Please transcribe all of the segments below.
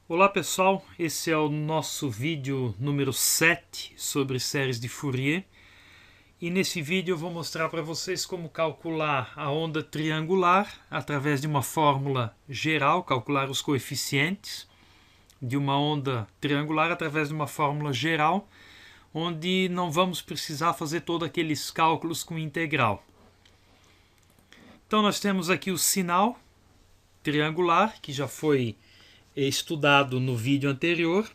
Olá pessoal, esse é o nosso vídeo número 7 sobre séries de Fourier. E nesse vídeo eu vou mostrar para vocês como calcular a onda triangular através de uma fórmula geral, calcular os coeficientes de uma onda triangular através de uma fórmula geral, onde não vamos precisar fazer todos aqueles cálculos com integral. Então nós temos aqui o sinal triangular, que já foi estudado no vídeo anterior.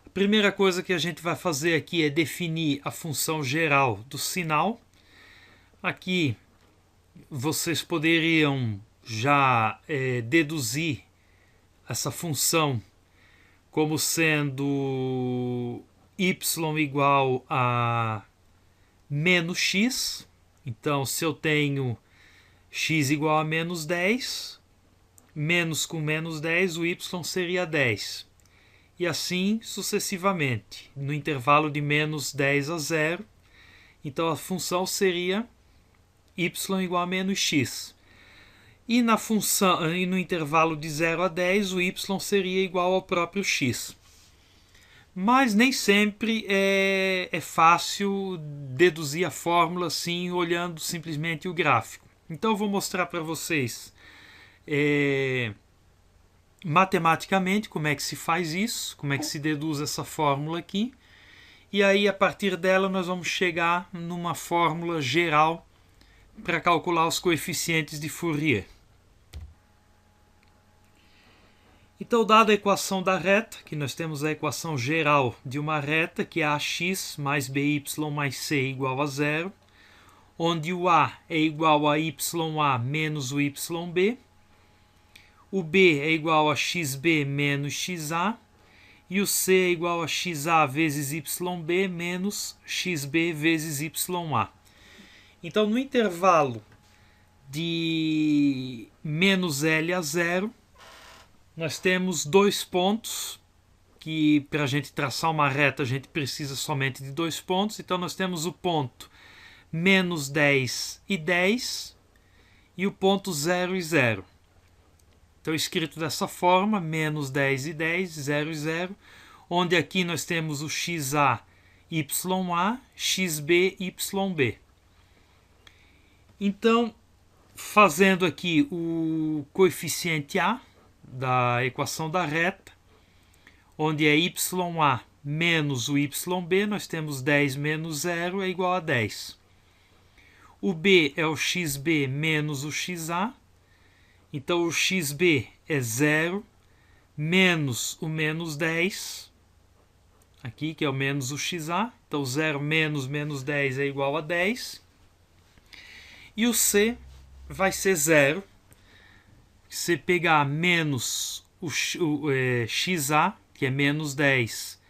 A primeira coisa que a gente vai fazer aqui é definir a função geral do sinal. Aqui vocês poderiam já deduzir essa função como sendo y igual a menos x. Então, se eu tenho x igual a menos 10, menos com menos 10, o y seria 10. E assim sucessivamente, no intervalo de menos 10 a 0. Então a função seria y igual a menos x. E na função, e no intervalo de 0 a 10, o y seria igual ao próprio x. Mas nem sempre é fácil deduzir a fórmula assim, olhando simplesmente o gráfico. Então eu vou mostrar para vocês matematicamente como é que se faz isso, como é que se deduz essa fórmula aqui. E aí, a partir dela, nós vamos chegar numa fórmula geral para calcular os coeficientes de Fourier. Então, dada a equação da reta, que nós temos a equação geral de uma reta, que é ax mais by mais c igual a 0, onde o a é igual a ya menos o yb, o b é igual a xb menos xa, e o c é igual a xa vezes yb menos xb vezes ya. Então, no intervalo de menos L a 0, nós temos dois pontos, que para a gente traçar uma reta a gente precisa somente de dois pontos. Então, nós temos o ponto menos 10 e 10 e o ponto 0 e 0. Então, escrito dessa forma, menos 10 e 10, 0 e 0, onde aqui nós temos o xa, ya, xb, yb. Então, fazendo aqui o coeficiente a da equação da reta, onde é ya menos o yb, nós temos 10 menos 0 é igual a 10. O b é o xb menos o xa. Então, o xb é 0, menos o menos 10, aqui que é o menos o xa. Então, 0 menos menos 10 é igual a 10. E o c vai ser 0. Se pegar menos o xa, que é menos 10,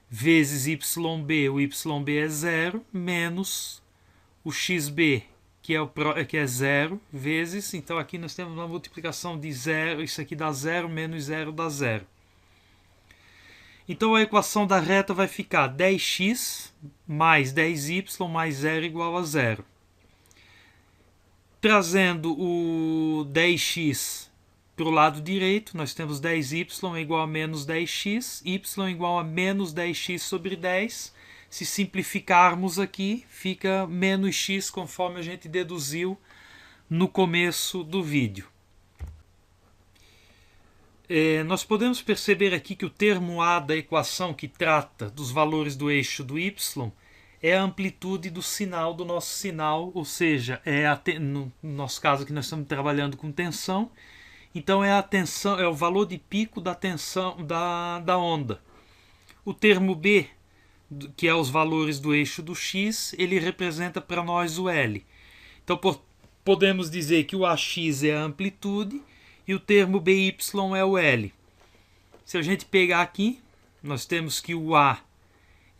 vezes yb, o yb é 0, menos o xb, que é 0, vezes, então aqui nós temos uma multiplicação de 0, isso aqui dá 0, menos 0 dá 0. Então a equação da reta vai ficar 10x mais 10y mais 0 igual a 0. Trazendo o 10x para o lado direito, nós temos 10y igual a menos 10x, y igual a menos 10x sobre 10. Se simplificarmos aqui, fica menos x, conforme a gente deduziu no começo do vídeo. Nós podemos perceber aqui que o termo a da equação que trata dos valores do eixo do y é a amplitude do sinal do nosso sinal, ou seja, no nosso caso aqui nós estamos trabalhando com tensão, então é a tensão, é o valor de pico da tensão da onda. O termo b, que é os valores do eixo do x, ele representa para nós o L. Então podemos dizer que o AX é a amplitude e o termo BY é o L. Se a gente pegar aqui, nós temos que o A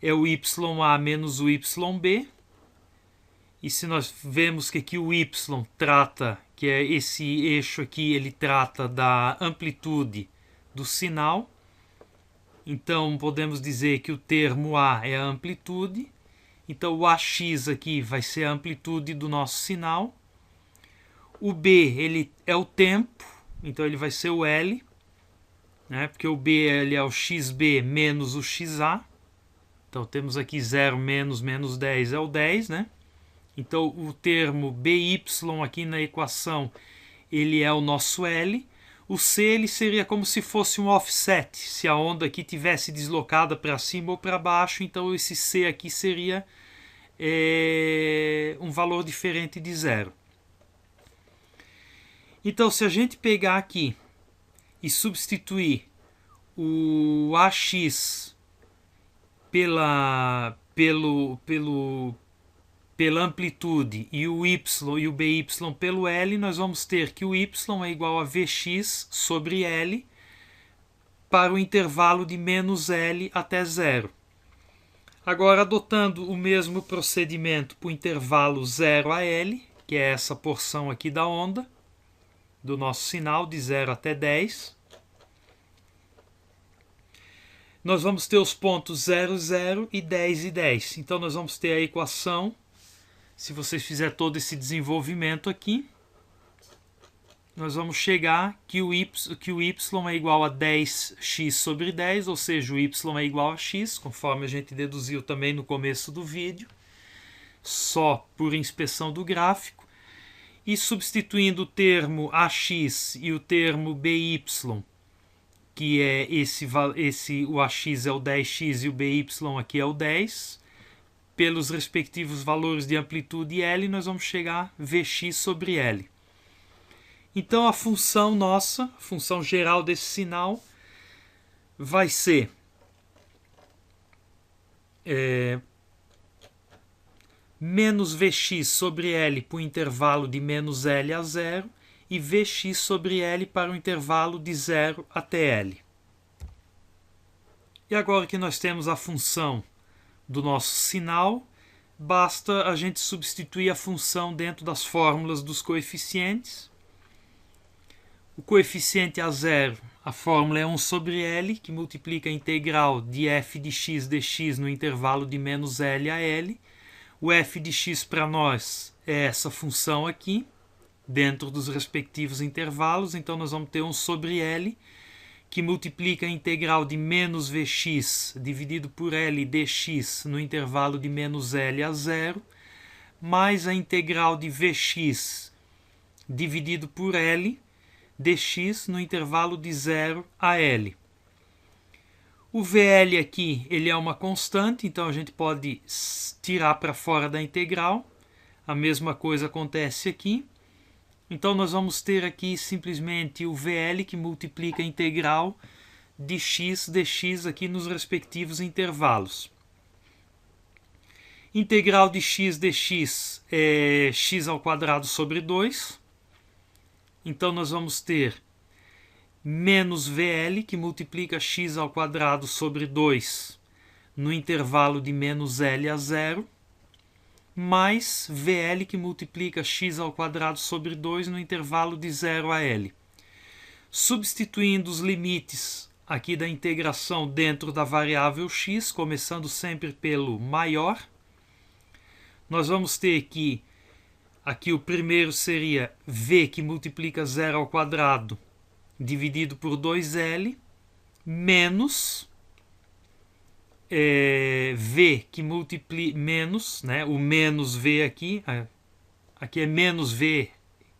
é o YA menos o YB. E se nós vemos que aqui o Y trata, que é esse eixo aqui, ele trata da amplitude do sinal. Então, podemos dizer que o termo A é a amplitude. Então, o AX aqui vai ser a amplitude do nosso sinal. O B ele é o tempo, então ele vai ser o L. né? Porque o B ele é o XB menos o XA. Então temos aqui 0 menos 10 é o 10, né? Então o termo BY aqui na equação ele é o nosso L. O C ele seria como se fosse um offset. Se a onda aqui tivesse deslocada para cima ou para baixo, então esse C aqui seria um valor diferente de 0. Então se a gente pegar aqui e substituir o AX pela amplitude e o Y e o BY pelo L, nós vamos ter que o Y é igual a Vx sobre L para o intervalo de menos L até 0. Agora, adotando o mesmo procedimento para o intervalo 0 a L, que é essa porção aqui da onda, do nosso sinal, de 0 até 10, nós vamos ter os pontos 0, 0 e 10 e 10. Então, nós vamos ter a equação, se vocês fizerem todo esse desenvolvimento aqui, nós vamos chegar que o y é igual a 10x sobre 10, ou seja, o y é igual a x, conforme a gente deduziu também no começo do vídeo, só por inspeção do gráfico. E substituindo o termo ax e o termo by, que é o ax é o 10x e o by aqui é o 10, pelos respectivos valores de amplitude L, nós vamos chegar a Vx sobre L. Então a função nossa, a função geral desse sinal, vai ser menos Vx sobre L para o intervalo de menos L a 0 e Vx sobre L para o intervalo de 0 até L. E agora que nós temos a função do nosso sinal, basta a gente substituir a função dentro das fórmulas dos coeficientes. O coeficiente a 0, a fórmula é 1 sobre L, que multiplica a integral de f de x dx no intervalo de menos L a L. O f de x para nós é essa função aqui, dentro dos respectivos intervalos. Então nós vamos ter 1 sobre L, que multiplica a integral de menos Vx dividido por L dx no intervalo de menos L a 0, mais a integral de Vx dividido por L dx no intervalo de 0 a L. O VL aqui ele é uma constante, então a gente pode tirar para fora da integral. A mesma coisa acontece aqui. Então nós vamos ter aqui simplesmente o VL que multiplica a integral de x dx aqui nos respectivos intervalos. Integral de x dx é x ao quadrado sobre 2. Então nós vamos ter menos VL que multiplica x ao quadrado sobre 2 no intervalo de menos L a 0. Mais VL que multiplica x ao quadrado sobre 2 no intervalo de 0 a L. Substituindo os limites aqui da integração dentro da variável x, começando sempre pelo maior, nós vamos ter que aqui o primeiro seria v que multiplica 0 ao quadrado dividido por 2L, menos v que multiplica menos, né, o menos v aqui é menos v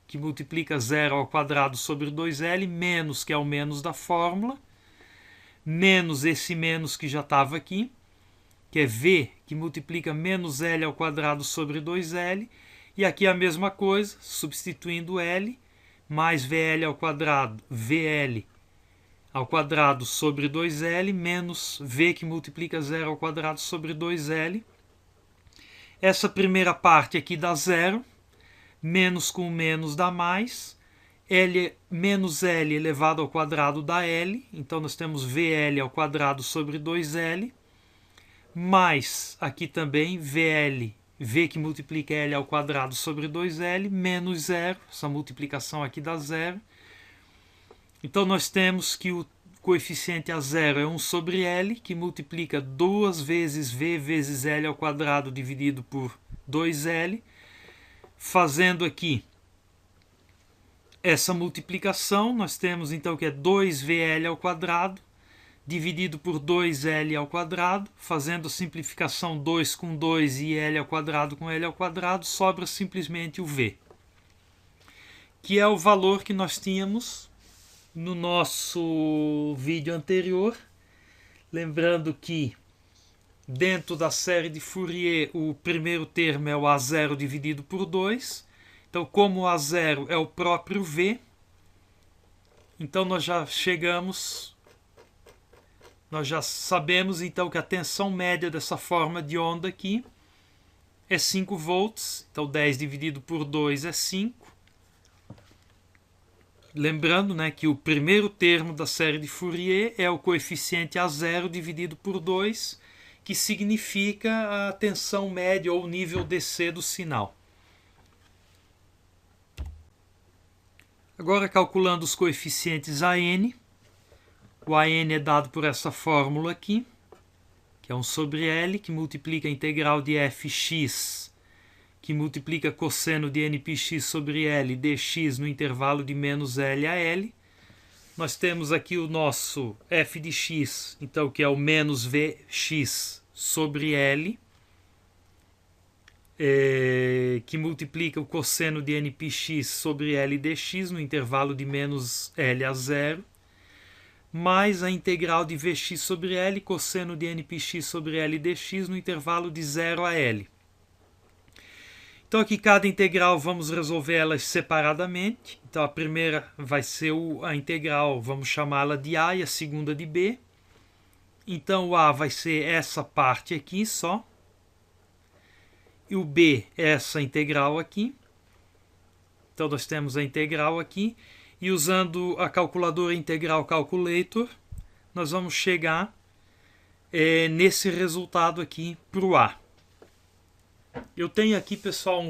que multiplica 0 ao quadrado sobre 2L, menos que é o menos da fórmula, menos esse menos que já estava aqui, que é v que multiplica menos L ao quadrado sobre 2L, e aqui a mesma coisa, substituindo L, mais VL ao quadrado, VL ao quadrado sobre 2L, menos V que multiplica 0 ao quadrado sobre 2L. Essa primeira parte aqui dá 0, menos com menos dá mais, L, menos L elevado ao quadrado dá L, então nós temos VL ao quadrado sobre 2L, mais aqui também VL, V que multiplica L ao quadrado sobre 2L, menos 0, essa multiplicação aqui dá 0. Então nós temos que o coeficiente a 0 é 1 sobre L, que multiplica 2 vezes V vezes L ao quadrado dividido por 2L, fazendo aqui essa multiplicação, nós temos então que é 2VL ao quadrado dividido por 2L ao quadrado, fazendo a simplificação 2 com 2 e L ao quadrado com L ao quadrado, sobra simplesmente o V, que é o valor que nós tínhamos no nosso vídeo anterior. Lembrando que dentro da série de Fourier o primeiro termo é o A0 dividido por 2. Então, como o A0 é o próprio V, então nós já sabemos então que a tensão média dessa forma de onda aqui é 5 volts. Então 10 dividido por 2 é 5. Lembrando, né, que o primeiro termo da série de Fourier é o coeficiente A0 dividido por 2, que significa a tensão média ou nível DC do sinal. Agora, calculando os coeficientes AN, o AN é dado por essa fórmula aqui, que é 1 sobre L, que multiplica a integral de fx, que multiplica cosseno de npx sobre L dx no intervalo de menos L a L. Nós temos aqui o nosso f de x, então, que é o menos Vx sobre L, que multiplica o cosseno de npx sobre L dx no intervalo de menos L a 0, mais a integral de Vx sobre L, cosseno de npx sobre L dx no intervalo de 0 a L. Então aqui cada integral vamos resolver elas separadamente. Então a primeira vai ser a integral, vamos chamá-la de A, e a segunda de B. Então o A vai ser essa parte aqui só. E o B é essa integral aqui. Então nós temos a integral aqui. E usando a calculadora Integral Calculator, nós vamos chegar nesse resultado aqui para o A. Eu tenho aqui, pessoal,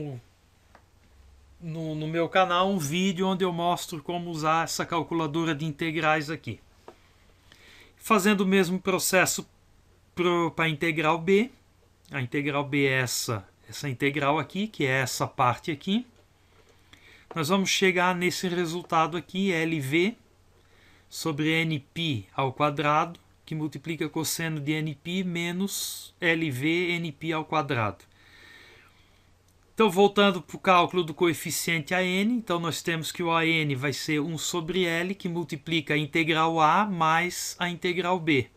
no meu canal um vídeo onde eu mostro como usar essa calculadora de integrais aqui. Fazendo o mesmo processo para a integral B. A integral B é essa integral aqui, que é essa parte aqui. Nós vamos chegar nesse resultado aqui, LV sobre NP ao quadrado, que multiplica cosseno de NP menos LV NP ao quadrado. Então, voltando para o cálculo do coeficiente AN, então nós temos que o AN vai ser 1 sobre L, que multiplica a integral A mais a integral B.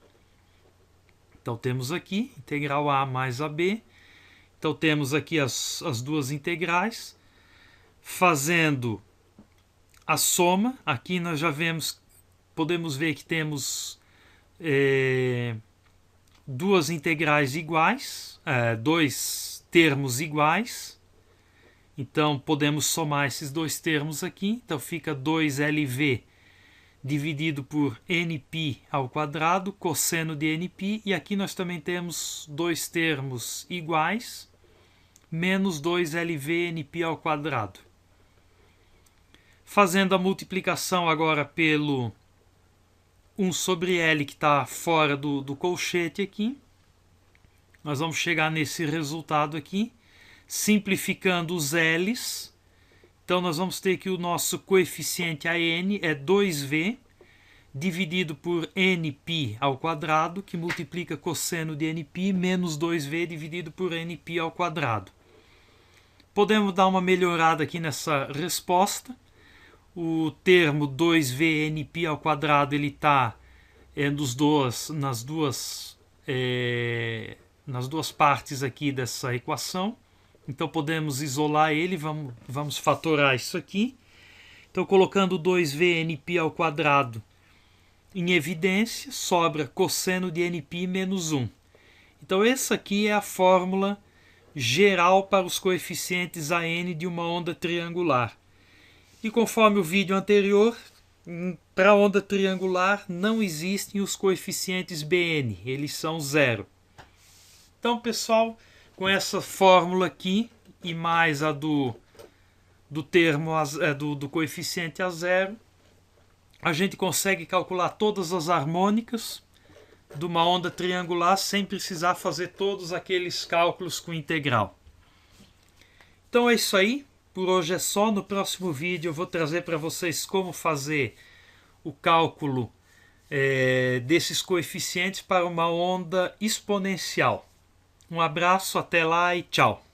Então, temos aqui integral A mais a B. Então, temos aqui as duas integrais. Fazendo a soma, aqui nós já podemos ver que temos duas integrais iguais, dois termos iguais. Então podemos somar esses dois termos aqui. Então fica 2LV dividido por NP ao quadrado, cosseno de NP. E aqui nós também temos dois termos iguais, menos 2LV NP ao quadrado. Fazendo a multiplicação agora pelo 1 sobre L, que está fora do colchete aqui, nós vamos chegar nesse resultado aqui, simplificando os L's. Então nós vamos ter que o nosso coeficiente AN é 2V dividido por NP ao quadrado, que multiplica cosseno de NP, menos 2V dividido por NP ao quadrado. Podemos dar uma melhorada aqui nessa resposta. O termo 2VNP ao quadrado ele está nas duas partes aqui dessa equação. Então podemos isolar ele, vamos fatorar isso aqui. Então colocando 2VNP ao quadrado em evidência, sobra cosseno de NP menos 1. Então essa aqui é a fórmula geral para os coeficientes AN de uma onda triangular. E conforme o vídeo anterior, para a onda triangular não existem os coeficientes BN, eles são 0. Então, pessoal, com essa fórmula aqui e mais a do coeficiente a 0, a gente consegue calcular todas as harmônicas de uma onda triangular sem precisar fazer todos aqueles cálculos com integral. Então é isso aí. Por hoje é só. No próximo vídeo eu vou trazer para vocês como fazer o cálculo desses coeficientes para uma onda exponencial. Um abraço, até lá e tchau!